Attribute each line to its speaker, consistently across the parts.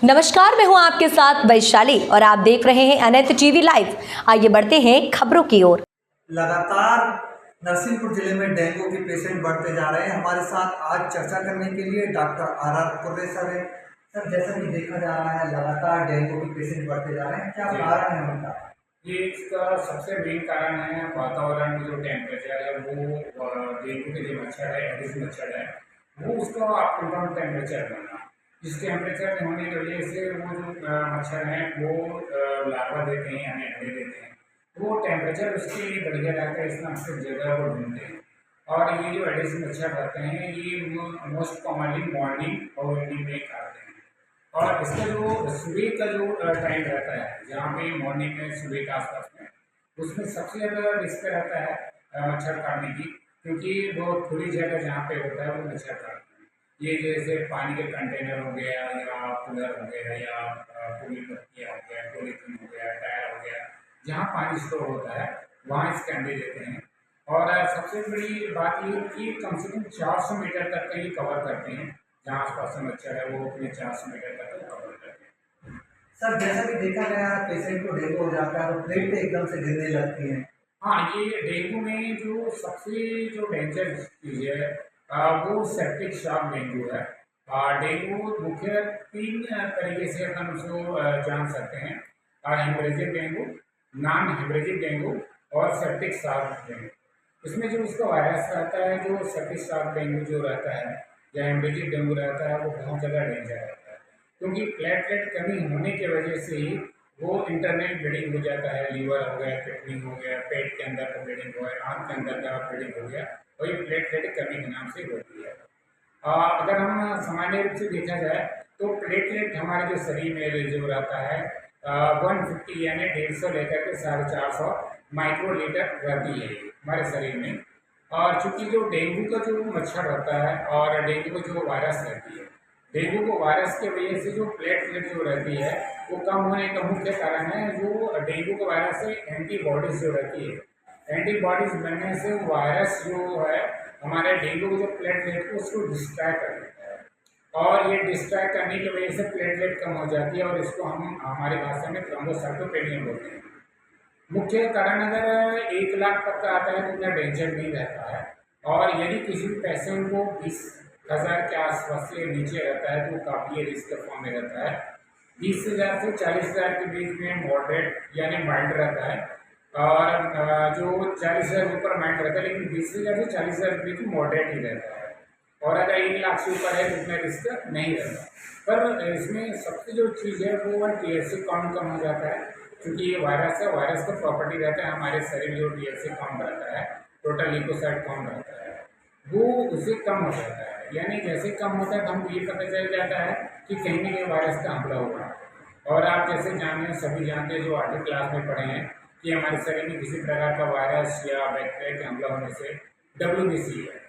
Speaker 1: नमस्कार, मैं हूं आपके साथ वैशाली और आप देख रहे हैं अनंत टीवी लाइव। आइए बढ़ते हैं खबरों की ओर।
Speaker 2: लगातार नरसिंहपुर जिले में डेंगू के पेशेंट बढ़ते जा रहे हैं। हमारे साथ आज चर्चा करने के लिए डॉक्टर आर कुर्रे सर हैं। सर, जैसा कि देखा जा रहा है लगातार डेंगू के पेशेंट बढ़ते जा रहे हैं, क्या कारण है उनका?
Speaker 3: ये इसका सबसे मेन कारण है वातावरण में जो टेम्परेचर है वो डेंगू के जो मच्छर है, एडिस मच्छर है, वो उसका अप एंड डाउन टेम्परेचर बनना। इस टेम्परेचर में होने की वजह से वो जो मच्छर हैं वो लार्वा देते हैं यानी अंडे देते हैं। वो टेम्परेचर उसके लिए बढ़िया रहता है, इस नाम से जगह वो ढूंढते हैं। और ये जो एडिस मच्छर रहते हैं ये मोस्ट कॉमनली मॉर्निंग और इवनिंग में काटते हैं। और इसका जो सुबह का जो टाइम रहता है, जहाँ पे मॉर्निंग में सुबह के आसपास में, उसमें सबसे ज़्यादा रिस्क रहता है मच्छर काटने की, क्योंकि वो खुली जगह जहाँ पे होता है वो मच्छर काटते हैं। ये जैसे पानी के कंटेनर हो गया या कूलर हो गया या पूरी पत्तियाँ हो गया, पॉलीथीन हो गया, टायर हो गया, जहाँ पानी स्टोर होता है वहाँ इसके अंडे देते हैं। और सबसे बड़ी बात ये कि कम से कम 400 मीटर तक का ये कवर करते हैं। जहाँ आसपास में मच्छर है वो अपने 400 मीटर तक कवर करते हैं।
Speaker 2: सर, जैसा कि देखा गया है पेशेंट को डेंगू हो जाता है तो प्लेटें एकदम से गिरने लगती हैं।
Speaker 3: हाँ, ये डेंगू में जो सबसे जो डेंजर चीज़ है वो सेप्टिक शॉक डेंगू है। डेंगू मुख्य 3 तरीके से अपन उसको जान सकते हैं। Haemorrhagic dengue, non haemorrhagic dengue और सेप्टिक शॉक डेंगू। इसमें जो उसका वायरस रहता है, जो सेप्टिक शॉक डेंगू जो रहता है या हेमरेजिक डेंगू रहता है, वो बहुत ज़्यादा डेंजर रहता है, क्योंकि प्लेटलेट कमी होने की वजह से ही वो इंटरनल ब्लीडिंग हो जाता है। लीवर हो गया, किडनी हो गया, पेट के अंदर का ब्लीडिंग हो गया, आँख के अंदर का ब्लीडिंग हो गया, और ये प्लेटलेट कमी के नाम से होती है। अगर हम सामान्य रूप से देखा जाए तो प्लेटलेट हमारे जो शरीर में जो रहता है 150 यानी 150 लेकर के 450 माइक्रोलीटर रहती है हमारे शरीर में। और चूंकि जो डेंगू का जो मच्छर रहता है और डेंगू का जो वायरस रहती है, डेंगू को वायरस की वजह से जो प्लेटलेट जो रहती है वो कम होने का मुख्य कारण है। जो डेंगू के वायरस से एंटीबॉडीज जो रहती है, एंटीबॉडीज बनने से वायरस जो है हमारे डेंगू के जो प्लेटलेट को उसको डिस्ट्रॉय कर देता है, और ये डिस्ट्रॉय करने की वजह से प्लेटलेट कम हो जाती है, और इसको हम हमारी भाषा में थ्रोम्बोसाइटोपेनिया बोलते हैं। मुख्य कारण अगर 1 लाख तक का आता है तो उतना डेंजर नहीं रहता है। और यदि किसी भी पेशेंट को 20,000 के आसपास से नीचे रहता है तो काफ़ी रिस्क फॉर्म में रहता है। 20,000 से 40,000 के बीच में मॉडरेट यानी माइल्ड रहता है, और जो 40,000 के ऊपर माइल्ड रहता है, लेकिन 20,000 से 40,000 के बीच में मॉडरेट ही रहता है। और अगर 1 लाख से ऊपर है तो उतना रिस्क नहीं रहता। पर इसमें सबसे जो चीज़ है वो THC काउंट कम हो जाता है, क्योंकि ये वायरस है। वायरस का प्रॉपर्टी रहता है हमारे शरीर में जो THC काउंट रहता है, टोटल ल्यूकोसाइट काउंट रहता है, वो उससे कम हो जाता है। यानी जैसे कम होता है तो हमको ये पता चल जाता है कि कहीं ना कहीं वायरस का हमला हुआ है। और आप जैसे जाने सभी जानते हैं जो 8वीं क्लास में पढ़े हैं कि हमारे शरीर में किसी प्रकार का वायरस या बैक्टीरिया के हमला होने से WBC है,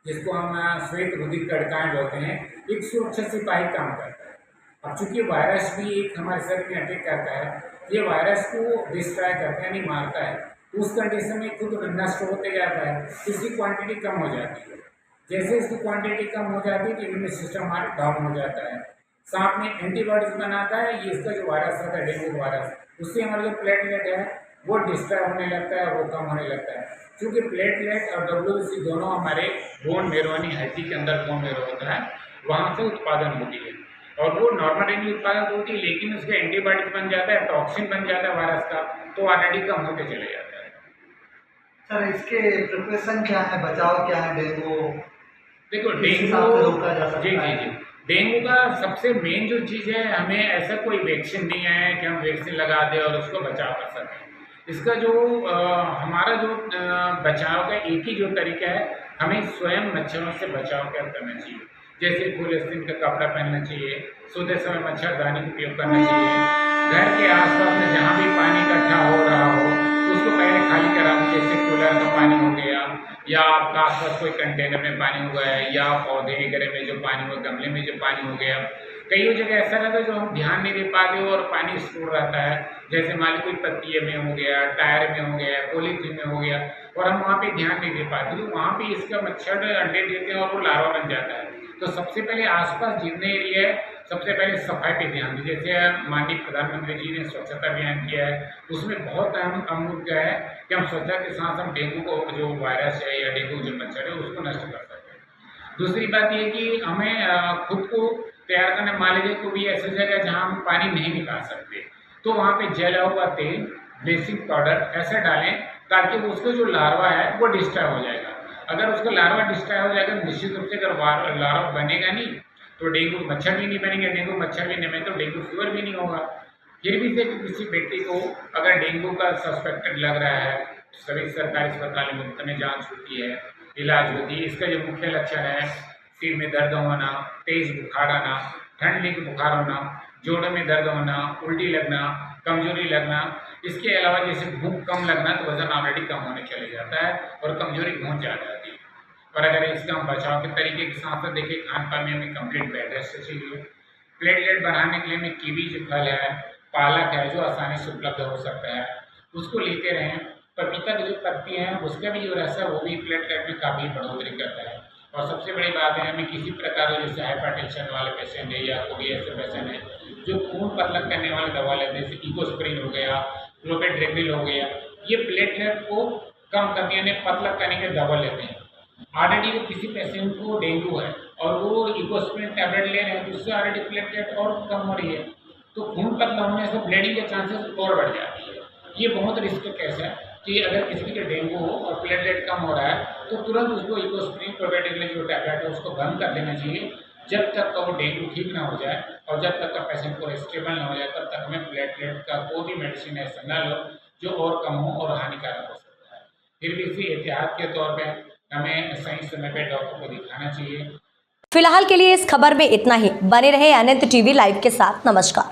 Speaker 3: जिसको हम श्वेत रुधिर कणिकाएं बोलते हैं, एक सुरक्षा सिपाही काम करता है। अब चूंकि वायरस भी एक हमारे शरीर में अटैक करता है, ये वायरस को डिस्ट्रॉय करता है यानी मारता है, उस कंडीशन में खुद नष्ट होते जाता है, इसकी क्वांटिटी कम हो जाती है। जैसे इसकी क्वांटिटी कम हो जाती है तो इम्यून सिस्टम हमारा डाउन हो जाता है। साथ में एंटीबॉडीज बनाता है, ये इसका जो वायरस रहता है डेंगू वायरस, उससे हमारा जो प्लेटलेट है वो डिस्ट्रॉय होने लगता है, वो कम होने लगता है। क्योंकि प्लेटलेट और WBC दोनों हमारे बोन मेरो यानी हड्डी के अंदर बोन मेरो होता है, वहाँ से उत्पादन होती है, और वो नॉर्मल रेंज उत्पादन होती है, लेकिन उसका एंटीबॉडीज बन जाता है, टॉक्सिन बन जाता है वायरस का, तो ऑलरेडी कम होते चले जाता है।
Speaker 2: सर, इसके प्रिपरेशन क्या है, बचाव क्या है डेंगू
Speaker 3: देखो
Speaker 2: किस हिसाब से रोका जा
Speaker 3: डेंगू,
Speaker 2: सकता
Speaker 3: जी जी
Speaker 2: है?
Speaker 3: जी, डेंगू का सबसे मेन जो चीज़ है, हमें ऐसा कोई वैक्सीन नहीं है कि हम वैक्सीन लगा दें और उसको बचाव कर सकें। इसका जो हमारा जो बचाव का एक ही जो तरीका है, हमें स्वयं मच्छरों से बचाव करना चाहिए। जैसे पॉलीथीन का कपड़ा पहनना चाहिए, सोते समय मच्छरदानी का उपयोग करना चाहिए, घर के आसपास में जहाँ भी पानी इकट्ठा हो रहा हो उसको पहले खाली करा दें। जैसे कूलर का पानी हो गया, या आपका आसपास कोई कंटेनर में पानी हो गया, या पौधे वगैरह में जो पानी हो, गमले में जो पानी हो गया। कई जगह ऐसा रहता है जो हम ध्यान नहीं दे पाते और पानी स्टोर रहता है, जैसे मान ली कोई पत्तिये में हो गया, टायर में हो गया, पॉलीथीन में हो गया, और हम वहाँ पे ध्यान नहीं दे पाते, तो वहाँ पे इसका मच्छर अंडे देते हैं और वो लार्वा बन जाता है। तो सबसे पहले आसपास जितने एरिया है सबसे पहले सफाई पे ध्यान दीजिए। जैसे माननीय प्रधानमंत्री जी ने स्वच्छता अभियान किया है, उसमें बहुत अहम मुद्दा है कि हम स्वच्छता के साथ हम डेंगू को जो वायरस है या डेंगू जो मच्छर है उसको नष्ट कर सकते हैं। दूसरी बात ये कि हमें खुद को तैयार करना, मान लीजिए कोई भी ऐसी जगह जहाँ हम पानी नहीं निकाल सकते, तो वहाँ पे जला हुआ तेल, ब्लीचिंग पाउडर ऐसा डालें ताकि उसका जो लार्वा है वो डिस्ट्रॉय हो जाएगा। अगर उसका लार्वा डिस्ट्रॉय हो जाएगा निश्चित रूप से, अगर लार्वा बनेगा नहीं तो डेंगू मच्छर भी नहीं बनेंगे, डेंगू मच्छर भी नहीं बने तो डेंगू फीवर भी नहीं होगा। फिर भी से किसी व्यक्ति को अगर डेंगू का सस्पेक्टेड लग रहा है, सभी सरकारी अस्पताल में मुफ्त में जाँच होती है, इलाज होती है। इसका जो मुख्य लक्षण है सिर में दर्द होना, तेज बुखार आना, ठंड के बुखार होना, जोड़ों में दर्द होना, उल्टी लगना, कमजोरी लगना। इसके अलावा जैसे भूख कम लगना तो वजन ऑलरेडी कम होने चले जाता है और कमजोरी बहुत ज़्यादा आती है। और अगर इसका हम बचाव के तरीके के साथ देखिए, खान पान में हमें कंप्लीट बेड रेस्ट चाहिए। प्लेटलेट बढ़ाने के लिए हमें कीवी जो फल है, पालक है जो आसानी से उपलब्ध हो सकता है, उसको लेते रहें। पपीता की जो पत्ती हैं उसका भी जो रस है वो भी प्लेटलेट में काफ़ी बढ़ोतरी करता है। और सबसे बड़ी बात है, हमें किसी प्रकार का जैसे हाइपरटेंशन वाले पेशेंट है या कोई ऐसे पेशेंट है जो खून पतला करने वाली दवा लेते हैं, जैसे इकोस्प्रिन हो गया, क्लोपेट्रेग्रिल हो गया, ये प्लेटलेट को कम करने यानी पतला करने की दवा लेते हैं। ऑलरेडी वो किसी पेशेंट को डेंगू है और वो इकोस्प्रिन टैबलेट ले रहे हैं तो उससे ऑलरेडी प्लेटलेट और कम हो रही है, तो खून पतला होने से ब्लीडिंग के चांसेस और बढ़ जाती है। ये बहुत रिस्क केस है कि अगर किसी के डेंगू हो और प्लेटलेट कम हो रहा है तो तुरंत उसको इकोस्प्रिन क्लोपेट्रेग्रिल जो टैबलेट है उसको बंद कर देना चाहिए जब तक का वो डेंगू ठीक ना हो जाए। और जब तक का पेशेंट को स्टेबल ना हो जाए तब तक हमें प्लेटलेट का कोई भी मेडिसिन ऐसा ना लो जो और कम हो और हानिकारक हो सकता है। फिर भी इसी एहतियात के तौर पे हमें सही समय पे डॉक्टर को दिखाना चाहिए।
Speaker 1: फिलहाल के लिए इस खबर में इतना ही। बने रहे अनंत टीवी लाइव के साथ। नमस्कार।